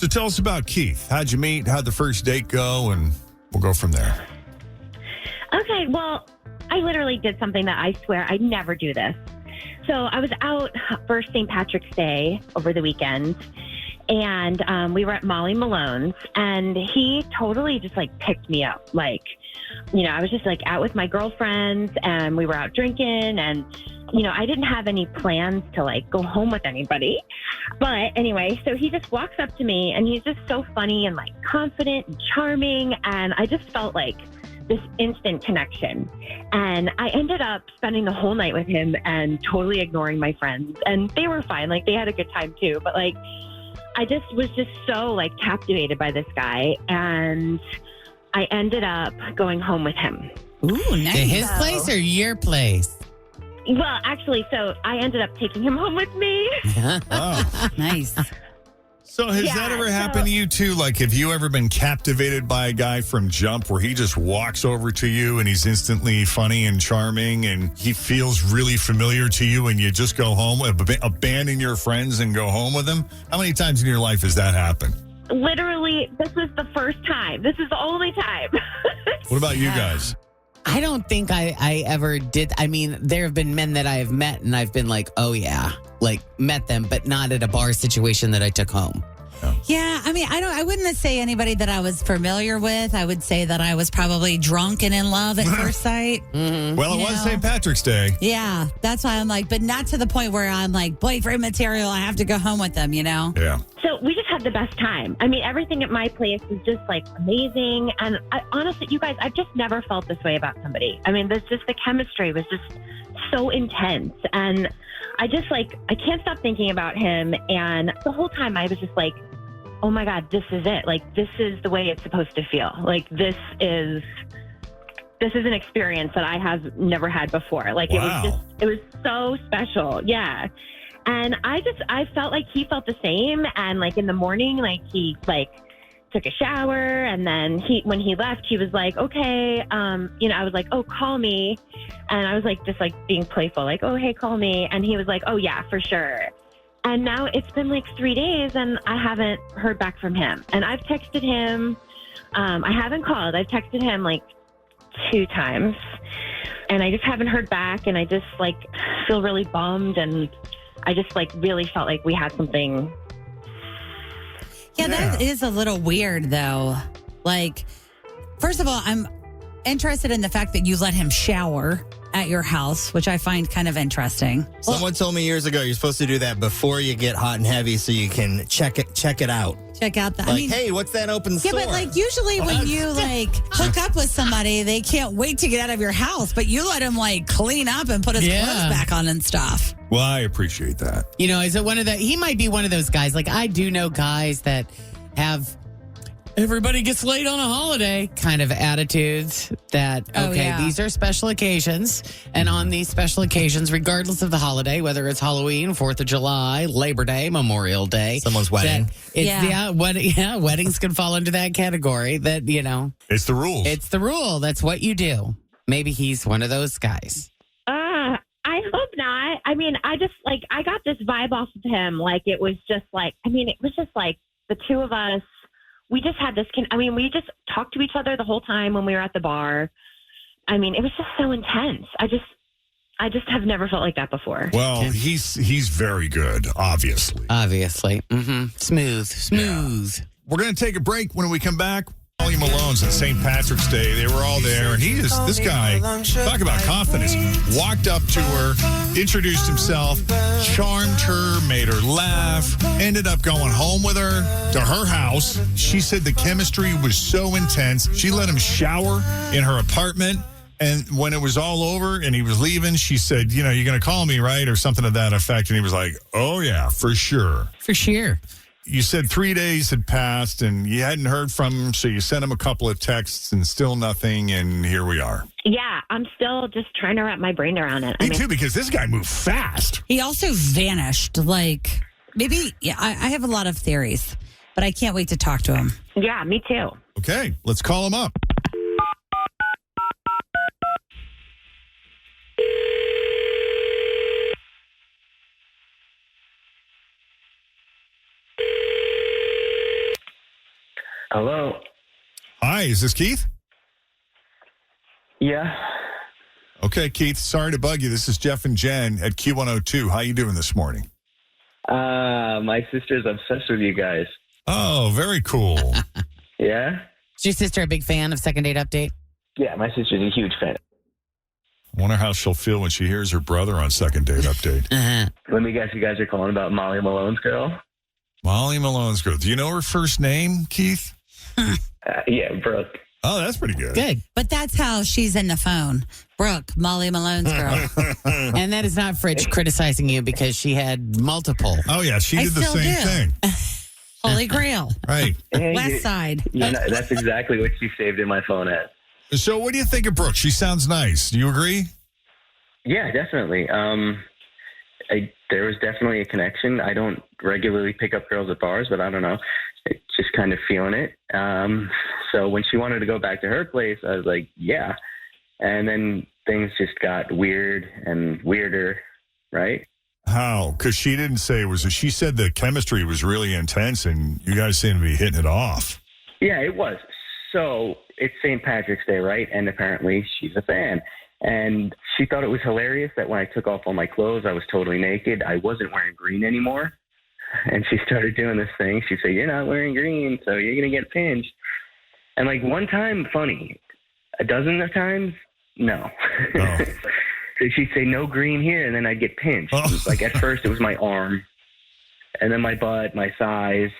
So tell us about Keith. How'd you meet? How'd the first date go? And we'll go from there. Okay, well, I literally did something that I swear I'd never do this. So I was out for St. Patrick's Day over the weekend, and we were at Molly Malone's, and he totally just picked me up. I was just out with my girlfriends, and we were out drinking, and I didn't have any plans to go home with anybody. But anyway, so he just walks up to me, and he's just so funny and confident and charming, and I just felt this instant connection. And I ended up spending the whole night with him and totally ignoring my friends. And they were fine. They had a good time too. But I just was just so captivated by this guy. And I ended up going home with him. Ooh, nice. To his place or your place? Well, actually, so I ended up taking him home with me. Wow. Nice. So has that ever happened to you too? Have you ever been captivated by a guy from jump where he just walks over to you and he's instantly funny and charming and he feels really familiar to you and you just go home, abandon your friends and go home with him? How many times in your life has that happened? Literally, this was the first time. This is the only time. What about you guys? I don't think I ever did. I mean, there have been men that I have met and I've been oh yeah, met them, but not at a bar situation that I took home. Yeah, I mean, I wouldn't say anybody that I was familiar with. I would say that I was probably drunk and in love at first sight. Mm-hmm. Well, it was St. Patrick's Day. Yeah, that's why I'm but not to the point where I'm boyfriend material. I have to go home with them, Yeah. So we just had the best time. I mean, everything at my place was just amazing. And honestly, you guys, I've just never felt this way about somebody. I mean, the chemistry was just so intense. And I just I can't stop thinking about him. And the whole time I was just oh my God, this is it. This is the way it's supposed to feel. This is an experience that I have never had before. Wow. It was so special. Yeah. And I felt he felt the same. And in the morning, he took a shower. And then when he left, he was okay. I was oh, call me. And I was just being playful, oh, hey, call me. And he was oh yeah, for sure. And now it's been 3 days and I haven't heard back from him. And I've texted him. I haven't called. I've texted him 2 times. And I just haven't heard back. And I just feel really bummed. And I just really felt we had something. Yeah, that is a little weird though. First of all, I'm interested in the fact that you let him shower at your house, which I find kind of interesting. Someone told me years ago you're supposed to do that before you get hot and heavy so you can check it out. Check out the hey, what's that open store? Yeah, but usually when you hook up with somebody, they can't wait to get out of your house, but you let him clean up and put his clothes back on and stuff. Well, I appreciate that. Is it he might be one of those guys. I do know guys that have everybody gets laid on a holiday kind of attitudes that, these are special occasions. And on these special occasions, regardless of the holiday, whether it's Halloween, 4th of July, Labor Day, Memorial Day. Someone's wedding. Weddings can fall into that category that, It's the rules. It's the rule. That's what you do. Maybe he's one of those guys. I hope not. I mean, I just I got this vibe off of him. It was just it was just the two of us. We just had this, we just talked to each other the whole time when we were at the bar. I mean, it was just so intense. I just have never felt like that before. Well, he's very good, obviously. Mm-hmm. Smooth. Yeah. We're going to take a break. When we come back, Molly Malone's on St. Patrick's Day. They were all there, and this guy, talk about confidence, walked up to her, introduced himself, charmed her, made her laugh, ended up going home with her to her house. She said the chemistry was so intense. She let him shower in her apartment. And when it was all over and he was leaving, she said, you're going to call me, right? Or something to that effect. And he was like, oh, yeah, for sure. For sure. You said 3 days had passed and you hadn't heard from him, so you sent him a couple of texts and still nothing, and here we are. Yeah, I'm still just trying to wrap my brain around it. Me too, because this guy moved fast. He also vanished. Maybe, I have a lot of theories, but I can't wait to talk to him. Yeah, me too. Okay, let's call him up. Hello. Hi, is this Keith? Yeah. Okay, Keith, sorry to bug you. This is Jeff and Jen at Q102. How you doing this morning? My sister's obsessed with you guys. Oh, very cool. Yeah? Is your sister a big fan of Second Date Update? Yeah, my sister's a huge fan. I wonder how she'll feel when she hears her brother on Second Date Update. Let me guess, you guys are calling about Molly Malone's girl? Molly Malone's girl. Do you know her first name, Keith? Yeah, Brooke. Oh, that's pretty good. Good. But that's how she's in the phone. Brooke, Molly Malone's girl. And that is not Fritch criticizing you because she had multiple. Oh, yeah, she I did the still same do. thing. Holy Grail. Right. West Side. Yeah, that's exactly what she saved in my phone as. So what do you think of Brooke? She sounds nice. Do you agree? Yeah, definitely. There was definitely a connection. I don't regularly pick up girls at bars, but I don't know. Just kind of feeling it. So when she wanted to go back to her place, I was like, yeah. And then things just got weird and weirder, right? How? Because she didn't say it was. She said the chemistry was really intense, and you guys seem to be hitting it off. Yeah, it was. So it's St. Patrick's Day, right? And apparently she's a fan. And she thought it was hilarious that when I took off all my clothes, I was totally naked. I wasn't wearing green anymore. And she started doing this thing. She'd say, you're not wearing green, so you're going to get pinched. And like one time, funny. A dozen of times, no. Oh. So she'd say, no green here, and then I'd get pinched. Oh. Like at first it was my arm, and then my butt, my thighs.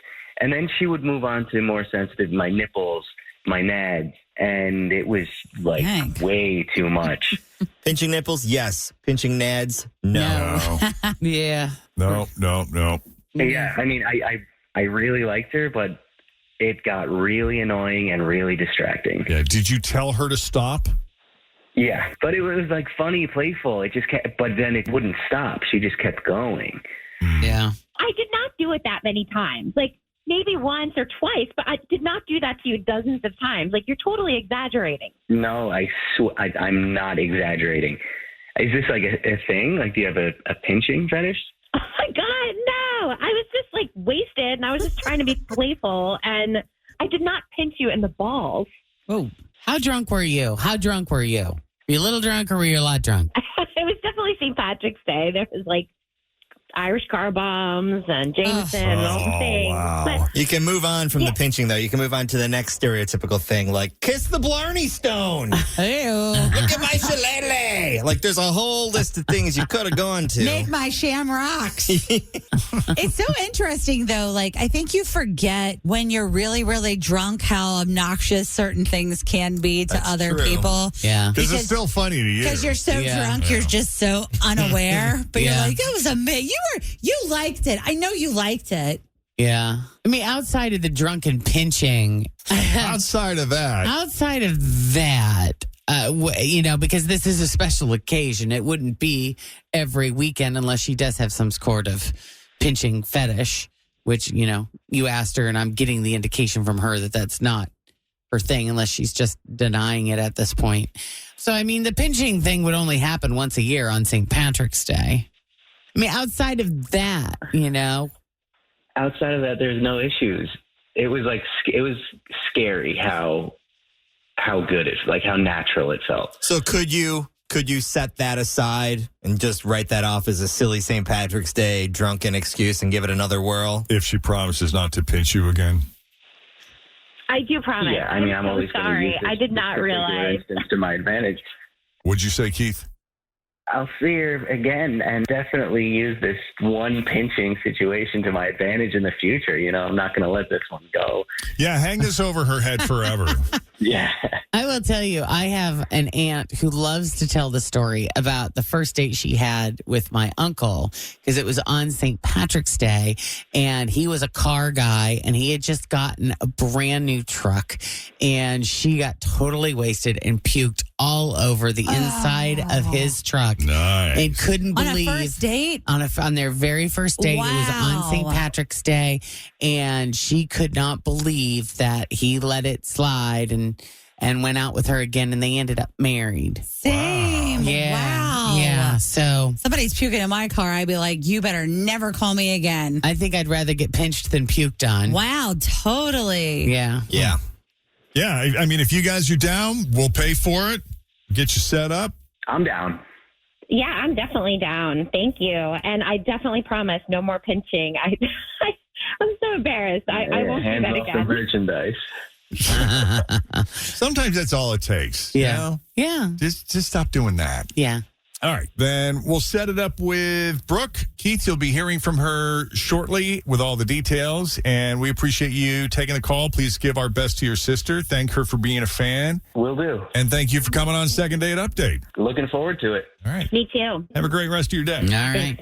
And then she would move on to more sensitive, my nipples, my nads. And it was like Dang. way too much. Pinching nipples, yes. Pinching nads, no. Yeah. No. Yeah, I mean, I really liked her, but it got really annoying and really distracting. Yeah. Did you tell her to stop? Yeah, but it was like funny, playful. It just kept, but then it wouldn't stop. She just kept going. Yeah. I did not do it that many times. Like maybe once or twice, but I did not do that to you dozens of times. Like you're totally exaggerating. No, I'm not exaggerating. Is this like a thing? Like, do you have a pinching fetish? Oh my God, no. I was just like wasted and I was just trying to be playful and I did not pinch you in the balls. Oh, how drunk were you? Were you a little drunk or were you a lot drunk? It was definitely St. Patrick's Day. There was like Irish car bombs and Jameson and all the things. Wow. But You can move on from the pinching, though. You can move on to the next stereotypical thing, like kiss the Blarney Stone. Hey-o. Look at my shillelagh. Like, there's a whole list of things you could have gone to. Make my shamrocks. It's so interesting, though. Like, I think you forget when you're really, really drunk how obnoxious certain things can be to That's other true. people. Yeah. Because it's still funny to you. Because you're so Yeah. drunk, you're just so unaware. But Yeah. you're like, that was amazing. You liked it. I know you liked it. Yeah. I mean, outside of the drunken pinching, Outside of that, because this is a special occasion, it wouldn't be every weekend unless she does have some sort of pinching fetish, which, you asked her, and I'm getting the indication from her that that's not her thing unless she's just denying it at this point. So, I mean, the pinching thing would only happen once a year on St. Patrick's Day. I mean, outside of that, Outside of that, there's no issues. It was scary how good it's like how natural it felt. So could you set that aside and just write that off as a silly St. Patrick's Day drunken excuse and give it another whirl? if she promises not to pinch you again. I do promise. Yeah, I mean, I'm so always going to sorry. use this I did not particular realize. instance to my advantage. What'd you say, Keith? I'll see her again and definitely use this one pinching situation to my advantage in the future. I'm not going to let this one go. Yeah, hang this over her head forever. Yeah. I will tell you, I have an aunt who loves to tell the story about the first date she had with my uncle because it was on St. Patrick's Day and he was a car guy and he had just gotten a brand new truck and she got totally wasted and puked all over the inside of his truck. Nice. And couldn't On believe a first date? on their very first date. It was on St. Patrick's Day, and she could not believe that he let it slide and went out with her again, and they ended up married. Same. Yeah, Wow. yeah. So somebody's puking in my car, I'd be like, you better never call me again. I think I'd rather get pinched than puked on. Wow, totally. Yeah. Yeah. Yeah, I mean, if you guys are down, we'll pay for it, get you set up. I'm down. Yeah, I'm definitely down. Thank you. And I definitely promise no more pinching. I'm so embarrassed. I won't do Hands that off the again. merchandise. Sometimes that's all it takes. Yeah. You know? Yeah. Just stop doing that. Yeah. All right, then we'll set it up with Brooke. Keith, you'll be hearing from her shortly with all the details, and we appreciate you taking the call. Please give our best to your sister. Thank her for being a fan, Will do. and thank you for coming on Second Date Update. Looking forward to it. All right. Me too. Have a great rest of your day. All right.